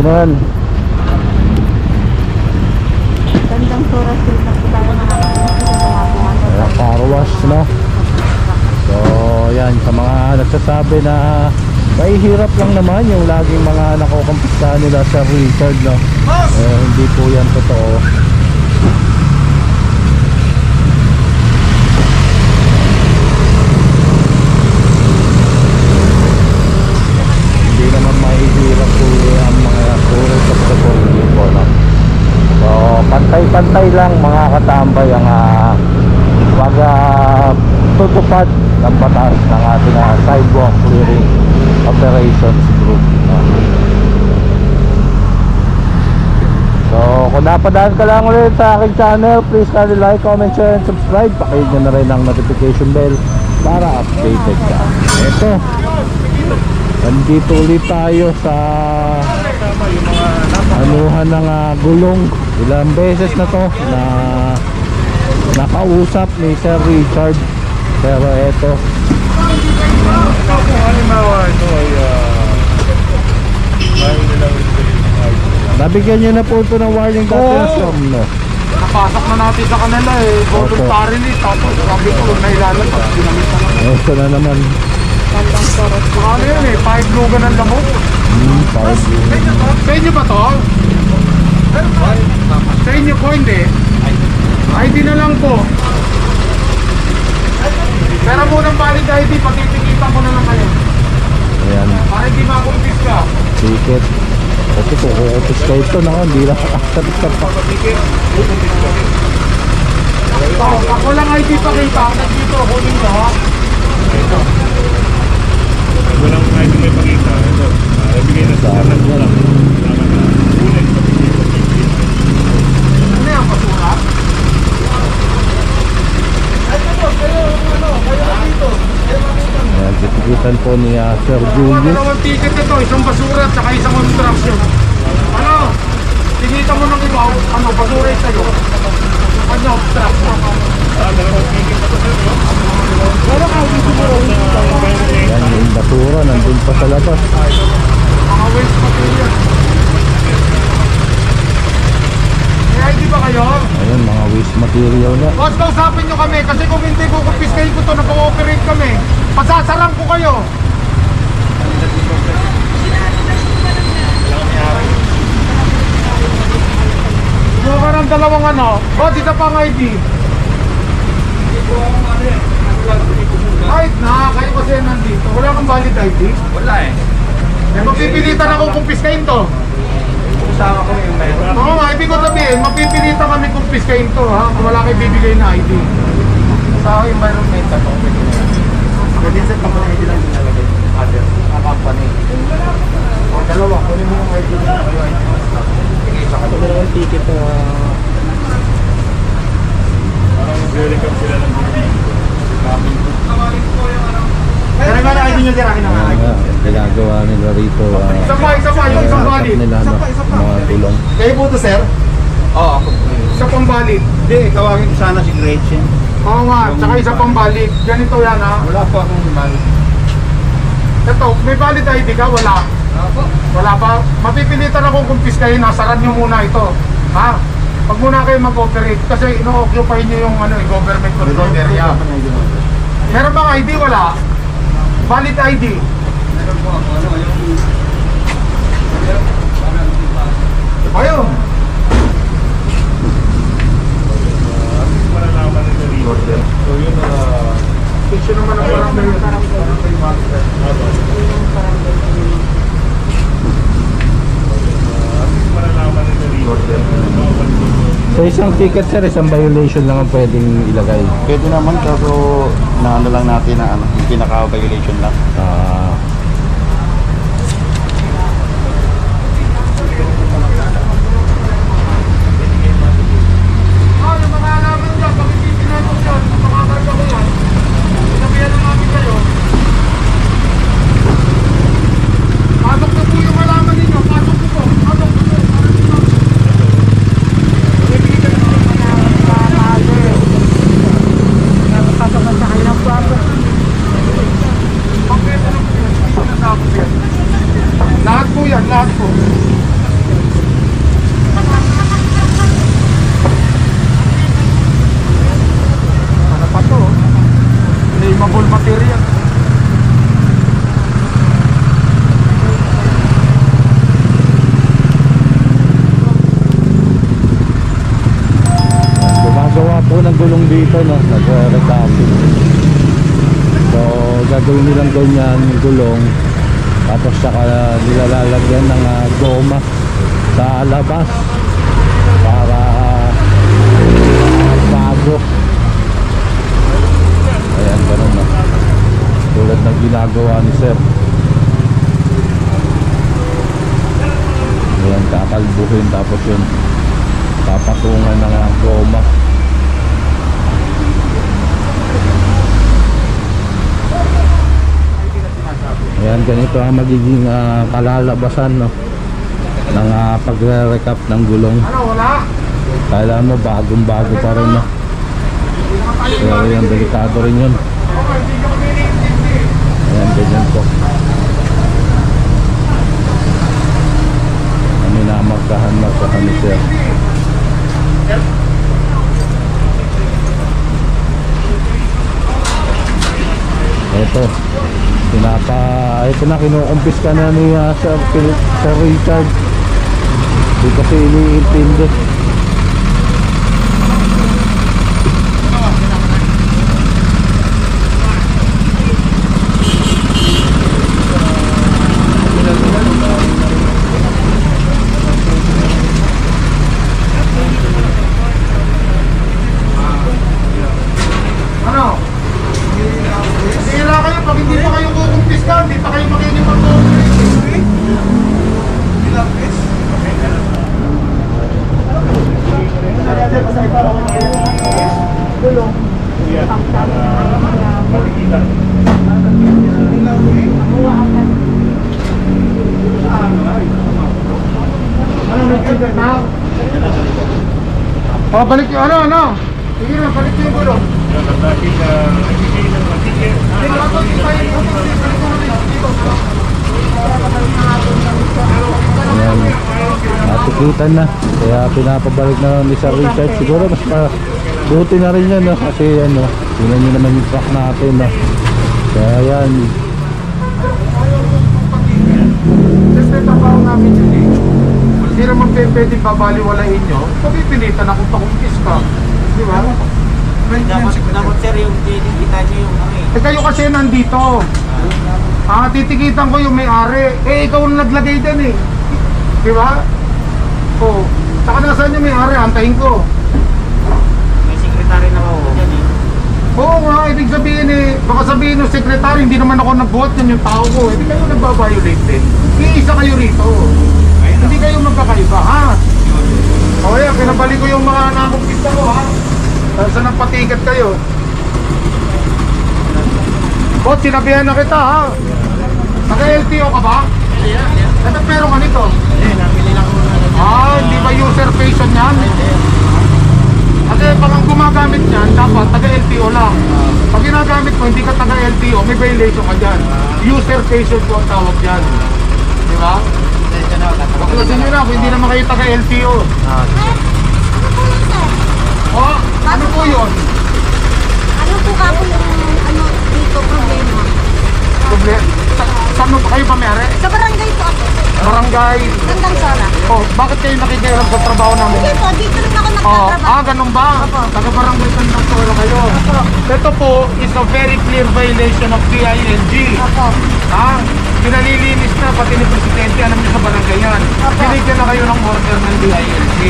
Ganun. Gandang Sora Street na po tayo Ayan, car wash na. So yan, sa mga nagsasabi na mahihirap lang naman yung laging mga nakukumpiska nila sa Richard, no? Hindi po yan totoo. Hindi naman mahihirap po ang mga puro sa pagkakulit po, no? So pantay-pantay lang mga katambay ang tutupad ng batas ng ating sidewalk clearing operations group. So kung napadaan ka lang ulit sa aking channel, please kindly like, comment, share, and subscribe. Pakihit nyo na rin ang notification bell para updated ka. Ito, nandito ulit tayo sa anuhan ng gulong. Ilang beses na to na nakausap ni Sir Richard, pero eto kung halimbawa ito ay bahay nila nabigyan nyo na po ito ng warning dati, no? napasok na natin sa kanila voluntarily, tapos sabi ko nailalabas, ginamit na naman. Ito na naman. Gandang Sora Street. Ano yun 5 lugan ang lamok. Sa inyo ba to? Sa inyo po hindi. ID na lang po. Pero munang valid ID, pagtitikitan ko na lang kayo. Ayan, Para hindi makumpis ka. ticket. Kasi kung kukumpis ka ito na, hindi lang kakasabit pa. Ako lang ID pakita, nandito, huling ko ha. Ito. Walang ID may pakita. Ito. Ibigay na sa akin ko lang. Ano yan, basura? Ayan, titikitan po ni Sir Julius. Dalawang ticket ito, isang basura at saka isang construction. Ano? Tinita mo ng iba, basura yung sa'yo. Ano, obstruction. Dalawang ticket ito sa'yo. Pero ID siguro hindi ko. Ayan, yung basura nandun pa sa labas. Mga waste material. May ID ba kayo? Ayan, mga waste material na. Boss, kausapin nyo kami kasi kung hindi ko kumpiskahin ko to, nag-ooperate kami. Pasasarang ko kayo. Kumuha ka ng dalawang Boss, isa pang ID. Kahit na, kayo kasi nandito. Wala kang valid ID? Wala eh. Mapipilitan ako kumpiskahin to. Kasama ko yung meron. Oo nga, ibig ko sabihin, mapipilitan kami kumpiskahin to ha. Kung wala kayo bibigay na ID. Sa environment ako, ako din sa company ID lang nilalagay. Other, company. O dalawa, kunin mo yung ID nyo. Ito dalawang ticket to. Parang welcome sila ng Kaya nga na ID nyo din akin naman. Ginagawa nila rito. Isa pa, yung isang valid. Nila, no, mga tulong. Kayo po to, sir? Oo, ako. Isa pang valid. Hindi, tawagin ko sana si Gretchen. Oo nga, tsaka isa pang valid. Ganito yan ha. Wala po akong valid. Ito, may valid ID ka? Wala. Wala pa? Mapipilitan akong kumpiskahin, nasaran nyo muna ito. Ha? Pag muna kayo mag-operate, kasi ino-occupy nyo yung government controlled area. Meron bang ID? Wala. Valid ID. Meron po ako, yung... Ayun. So yun Station naman ang barangay yun. Barangay master. So isang ticket, sir, isang violation lang ang pwedeng ilagay. Pwede naman, kaso naano lang natin na yung pinaka-violation lang. Yung mga alaman dyan, pag-ipipinay ko dyan, makakarga ko yan. Sinabihan na namin kayo. Pasok na po yung alaman ninyo. Pasok po po. Pasok po po. Kasama sa kanilang kwarto. Pag-pesa na po yun. dito, no? Nagre-recapping. So, gagawin nilang ganyan, gulong. Tapos saka nilalagyan ng goma sa labas para bago. Ayan, ganun na. Tulad ng ginagawa ni Sir. Ayan, kakalbuhin tapos yun papatungan ng goma. Ayan, ganito ang magiging kalalabasan, no, ng pagre-recap ng gulong. Ano, wala? Kailangan mo bagong bago pa rin, no. So ayan, delikado rin yun. Okay, hindi ka pinintindi. Ayan, ganyan po. Minamagkahan na sa kami, Sir. Ito, ito na, kinukumpis ka na ni Sir Richard. Hindi kasi iniintindi. Ano? Sira kayo pag hindi pa kayo kukumpis ka, hindi pa kayo magiging mag-cooperate. Oh, balik yung ano? Sige na, balik yung gulo. Ayan, natikitan na. Kaya pinapabalik na lang ni Sir Richard. Siguro mas buti na rin yan, no? Kasi ano, tingnan nyo naman yung truck natin, no? Kaya yan. Kasi trabaho namin yun eh. Hindi naman pwede babaliwalain nyo. Pagpipilitan akong pakumpis ka. Di ba? Dapat sir, yung kita niyo yung Eh kayo kasi nandito. Titikitan ko yung may-ari. Eh ikaw ang naglagay dyan eh. Di ba? Oh. Saka nasaan yung may-ari? Antayin ko. may sekretary na ako dyan eh. Oo nga, ibig sabihin eh. Baka sabihin ng sekretary, hindi naman ako nagbuhat yan yung tao ko. Hindi kayo nagbabiolate din. Iisa kayo rito. Hindi kayo magkakaiba, ha? O yan, pinabalik ko yung mga nakumpista ko, ha? Saan ang patikat kayo? Bot, sinabihan na kita, ha? Naka-LTO ka ba? Ano pero ka nito? Hindi ba user patient yan? Kasi pag ang gumagamit niyan, dapat taga-LTO lang. Pag ginagamit mo, hindi ka taga-LTO, may violation ka dyan. User patient po ang tawag dyan. Di ba? Paklasin nyo na kung hindi naman kayo taga-LTO. Oh, ano po yun? Ano po ka po yung ano dito problema? Saan mo ba kayo pamere? Sa barangay po ako. Barangay. Gandang Sora. Oh, bakit kayo nakikialam sa trabaho namin? Hindi po, dito rin ako Oh, nagtatrabaho. ganun ba? Taga-barangay Gandang Sora kayo. Ito po is a very clear violation of DILG. Opo. Pinalilinis na pati ni Presidente, alam niyo sa barangay yan. Binigyan na kayo ng order ng DILG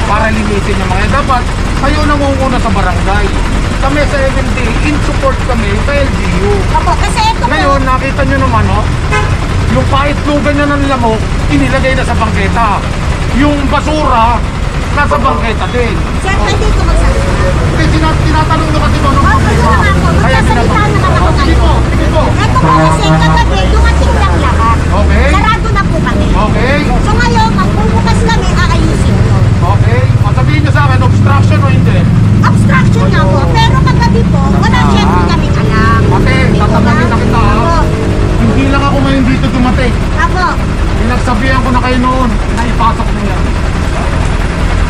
para linisin yung mga. Dapat kayo nangunguna sa barangay. Kami sa MMD, in support kami sa LGU. Opo, kasi ito po. Ngayon, nakita nyo naman, oh, yung paitlugan nyo ng lamok, inilagay na sa bangketa. Yung basura, nasa bangketa din. Sir, pwede ko magsalita. Kasi tinatanong nyo kasi nung Opo, yun na nga po. Magsasalita na lang ako Sige po, ngayon. sige po. Ito po kasi kagabi, dumating lang lahat. Okay. Sarado na po kami. Okay. So ngayon, magbubukas kami, aayusin ko. Okay. Sabihin nyo sa akin, obstruction o hindi? Obstruction nga po, pero kagabi po, wala syempre kami alam. Ate, Hindi po tatanungin ba? na kita, ha? Opo. Hindi lang ako ngayon dito dumating. Opo. Pinagsabihan ko na kayo noon na ipasok mo yan.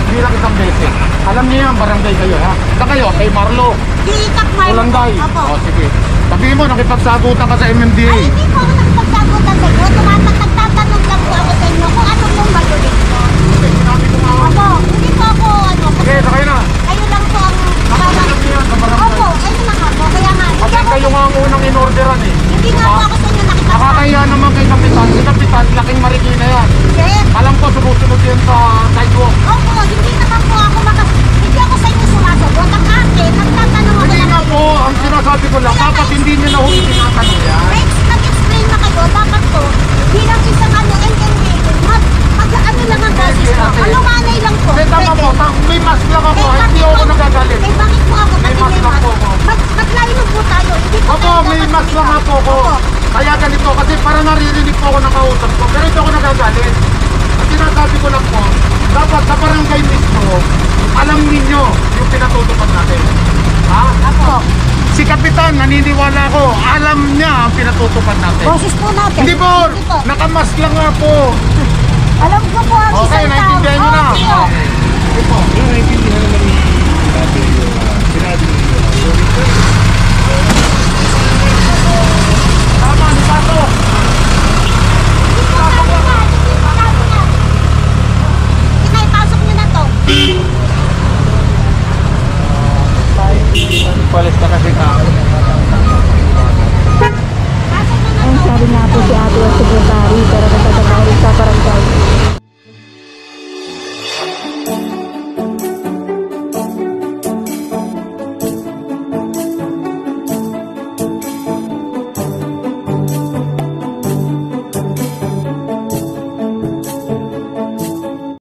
Hindi lang isang beses. Alam niyo yan, barangay kayo, ha? Saan kayo? Kay Marlo. Diitak Marlo. Ulanday. Opo. O, sige. Sabihin mo, nakipagsagutan ka sa MMDA. Ay, hindi po ako nakipagsagutan sa inyo. Nagtatanong lang po ako sa inyo kung ano pong malulit ko. Sinabi ko nga. Opo, hindi po ako ano. Sige, sakay na. Kayo lang po ang parang... Nakapagsabi yan. nga po ako sa inyo nakikita. Nakakaya naman kay Kapitan. Si Kapitan, laking marikina yan. Sir, Alam ko, sumusunod yan sa sidewalk. opo, hindi naman po ako hindi ako sa inyo sumasagot. Ang akin, nagtatanong ako Hindi ng nga po, ang sinasabi ko lang, dapat hindi nyo na huli tinatanong yan. Nag-explain na kayo, dapat po, bilang isang engineer, mag-ano lang ang boses ko. Alumanay lang po. Kasi tama po, may mask lang ako, hindi ako nagagalit. May bakit po ako May mask lang po ako. Mag-line po tayo. Hindi po Opo, tayo may dapat mask lang nga po ako. Opo. Kaya ganito, kasi parang naririnig po ako ng kausap ko, pero hindi ako nagagalit. Ang sinasabi ko lang po, dapat sa barangay mismo, alam ninyo yung pinatutupad natin. Ha? Opo. Si Kapitan, naniniwala ko, alam niya ang pinatutupad natin. Boses po natin. Hindi po, Hindi po. nakamask lang nga po. Alam ko po ang Okay, isang tao. naintindihan niyo na. Opo. Hindi po. Pero naiintindihan naman ni natin yung sinabi niyo.